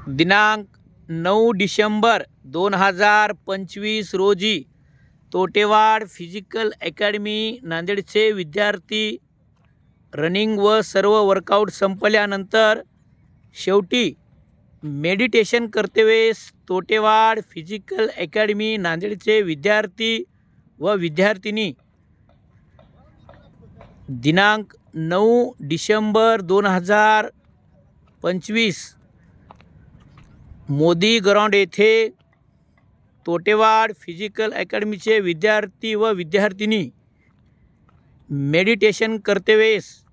दिनांक 9 डिसेंबर 2025 रोजी Totewad physical academy नांदेडचे विद्यार्थी रनिंग व सर्व वर्कआउट संपल्यानंतर शेवटी मेडिटेशन करतेवेळेस तोटेवाड फिजिकल अकॅडमी नांदेडचे विद्यार्थी व विद्यार्थिनी दिनांक 9 डिसेंबर 2025 मोदी ग्राउंड येथे तोटेवाड फिजिकल अकॅडमीचे विद्यार्थी व विद्यार्थिनी मेडिटेशन करतेवेळेस